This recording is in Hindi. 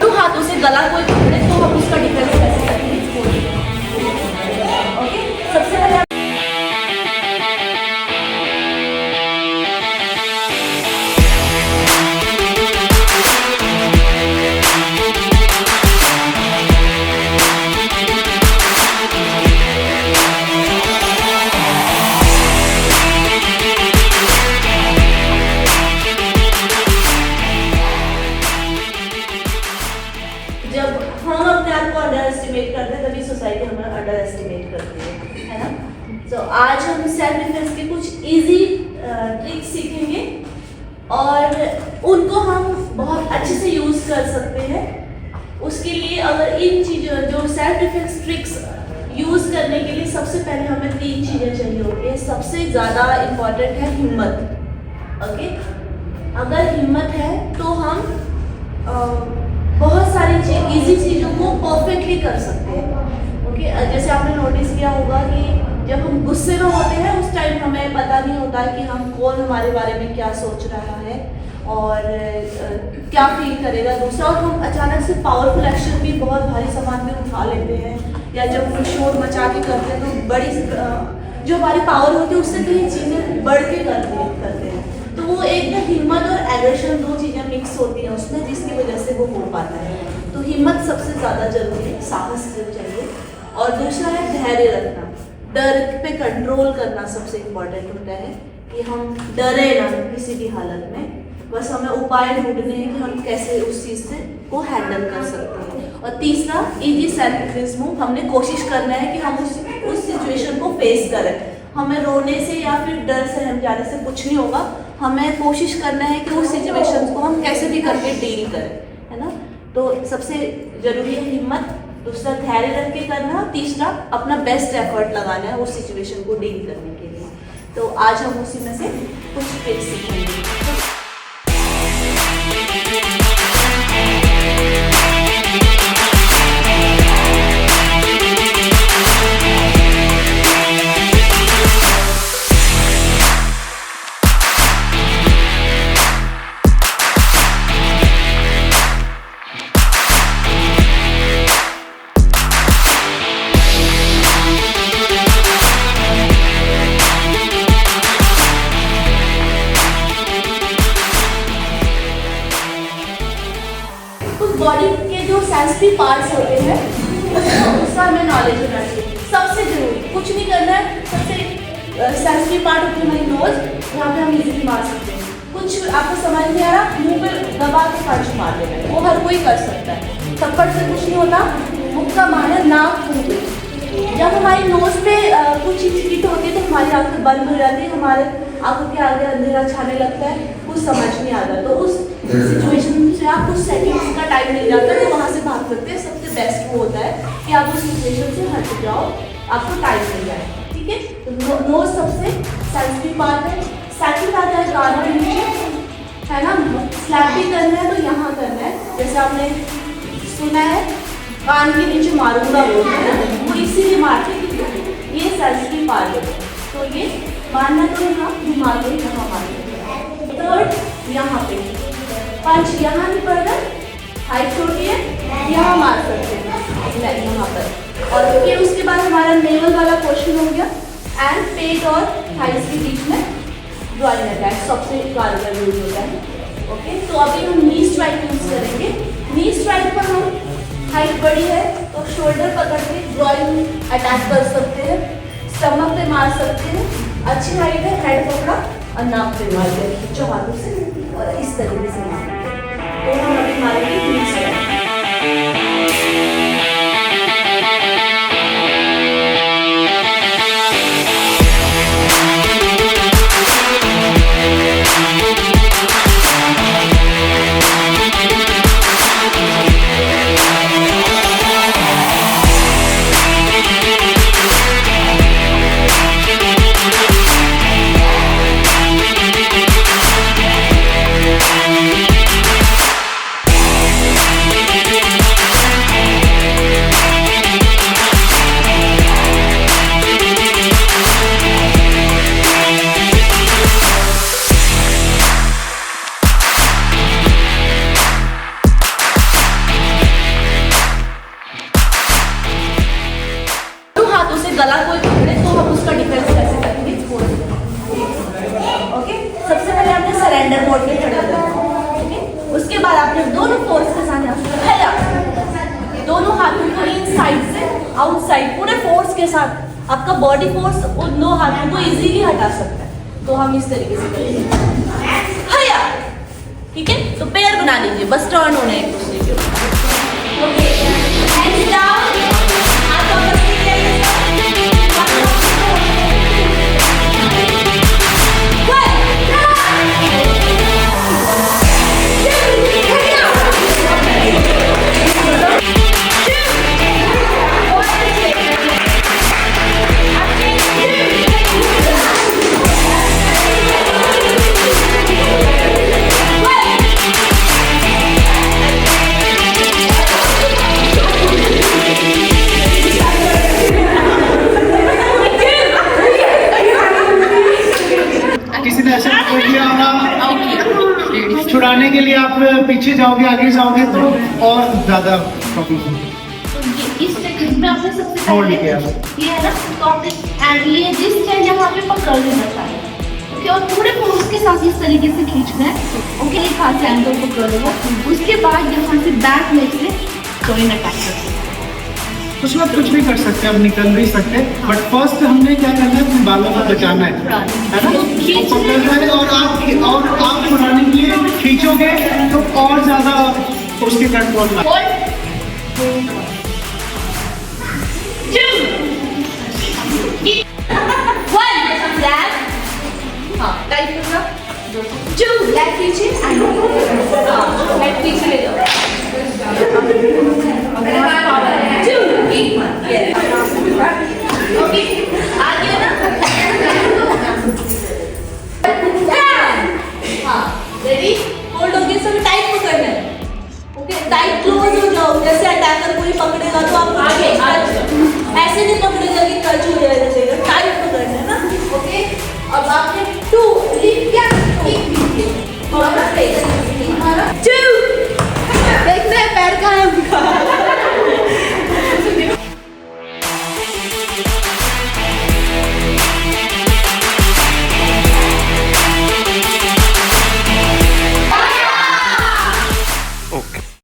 तो हाथों से गला कोई पकड़े तो हम उसका डिफेंस कैसे करेंगे। ओके, सबसे पहले जब हम अपने आप को अंडर एस्टिमेट करते हैं तभी सोसाइटी हमें अंडर एस्टिमेट करती है ना। तो आज हम सेल्फ डिफेंस के कुछ इजी ट्रिक्स सीखेंगे और उनको हम बहुत अच्छे से यूज़ कर सकते हैं। उसके लिए अगर इन चीज़ों जो सेल्फ डिफेंस ट्रिक्स यूज़ करने के लिए सबसे पहले हमें 3 चीज़ें चाहिए होती है। सबसे ज़्यादा इम्पॉर्टेंट है हिम्मत। ओके, अगर हिम्मत है तो हम बहुत सारी इजी चीज़ों को परफेक्टली कर सकते हैं। ओके, जैसे आपने नोटिस किया होगा कि जब हम गुस्से में होते हैं उस टाइम हमें पता नहीं होता है कि हम कौन हमारे बारे में क्या सोच रहा है और क्या फील करेगा दूसरा, और हम अचानक से पावरफुल एक्शन भी बहुत भारी सामान में उठा लेते हैं, या जब हम शोर मचा के करते हैं तो बड़ी जो हमारी पावर होती है उससे कई चीज़ें बढ़ के करते हैं। तो वो एक हिम्मत और एग्रेशन 2 चीज़ें मिक्स होती हैं उसमें, जिसकी वजह से वो हो पाता है। तो हिम्मत सबसे ज़्यादा जरूरी है, साहस चाहिए। और दूसरा है धैर्य रखना, डर पे कंट्रोल करना सबसे इम्पोर्टेंट होता है कि हम डरे ना किसी भी हालत में, बस हमें उपाय ढूंढने हैं कि हम कैसे उस चीज़ से को हैंडल कर सकते हैं। और तीसरा इजी सेल्फ डिफेंस मूव, हमने कोशिश करना है कि हम उस सिचुएशन को फेस करें। हमें रोने से या फिर डर से हम जाने से कुछ नहीं होगा, हमें कोशिश करना है कि उस सिचुएशन को हम कैसे भी करके डील करें, है ना। तो सबसे ज़रूरी है हिम्मत, दूसरा धैर्य रख के करना, तीसरा अपना बेस्ट एफर्ट लगाना है उस सिचुएशन को डील करने के लिए। तो आज हम उसी में से कुछ ट्रिक्स सीखेंगे। बॉडी के जो सेंसिटिव पार्ट्स होते हैं उसका हमें नॉलेज होना चाहिए, सबसे जरूरी। कुछ नहीं करना है, सबसे सेंसिटिव पार्ट होती है हमारी नोज, यहाँ पे हम इजीली मार सकते हैं। कुछ आपको समझ नहीं आ रहा, मुंह पे दबा के पंच मार देना है, वो हर कोई कर सकता है। थप्पड़ से कुछ नहीं होता, मुक्का मारना नाक मुंह पे। जब हमारी नोज पे कुछ चीज हिट होती है तो हमारी आंखें बंद हो जाती है, हमारे आंखों के आगे अंधेरा छाने लगता है, कुछ समझ नहीं आता। तो उस सिचुएशन से आप कुछ सेकंड्स का टाइम मिल जाता है तो वहाँ से भाग सकते हैं। सबसे बेस्ट वो होता है कि आप उस सिचुएशन से हट जाओ, आपको टाइम मिल जाए, ठीक है। तो नोज सबसे सेंसिटिव पार्ट है। सेकंड आता है कान के नीचे, है ना। स्लैप भी करना है तो यहाँ करना है, जैसे आपने सुना है कान के नीचे मारूंगा वो, है ना, वो इसीलिए मारते हैं, ये सेंसिटिव पार्ट है। तो ये मारना तो यहाँ घुमा के यहाँ मारना। थर्ड यहाँ पे पंच यहाँ नहीं पड़ रहा, हाइट छोटी है, यहाँ मार सकते हैं यहाँ पर। और फिर उसके बाद हमारा नेवल वाला पोर्शन हो गया एंड पेट और थाइस के बीच में ड्रॉइंग अटैक सबसे कारगर यूज होता है। ओके, तो अभी हम नी स्ट्राइक यूज करेंगे। नी स्ट्राइक पर हम हाइट बड़ी है तो शोल्डर पकड़ के ड्रॉइंग अटैक कर सकते हैं, स्टमक पे मार सकते हैं। अच्छी हाइट है, हेड पकड़ा और नाक पे मार के खींचो हाथों से और इस तरीके से मार। तो हम अभी मारेंगे नी स्ट्राइक। हाथों दोनों फोर्स के साथ यहाँ दोनों हाथों को इन साइड से आउटसाइड पूरे फोर्स के साथ आपका बॉडी फोर्स उन दो हाथों को इजीली हटा सकता है। तो हम इस तरीके से करेंगे हया, ठीक है। तो पैर बना लीजिए, बस टर्न होने एक दूसरे के ऊपर। ओके, हैंड्स डाउन, हाथ ऊपर किसी ने ऐसा कोई किया होगा, छुड़ाने के लिए आप पीछे जाओगे आगे जाओगे तो और ज्यादा प्रॉब्लम होगी। इस टेक्निक में आपने सबसे Hold पहले किया। ये है ना, तो आपने एंड ये जिस स्टैंड यहाँ पे पकड़ लेना चाहिए, ओके। और पूरे फोर्स के साथ इस तरीके से खींचना है, ओके। एक हाथ से एंकल पकड़ लेगा, उसके बाद यहाँ से बैक लेग से जोइन अटैक कर सकते हैं। उसके बाद कुछ भी कर सकते हैं, अब निकल भी सकते हैं, बट फर्स्ट हमने क्या करना है, अपने बालों को बचाना है ना, और पकड़ना है। और आप छुड़ाने के लिए खींचोगे तो और ज्यादा उसके कंट्रोल में। हाँ, टाइट करना, 2 बैक कीजिए एंड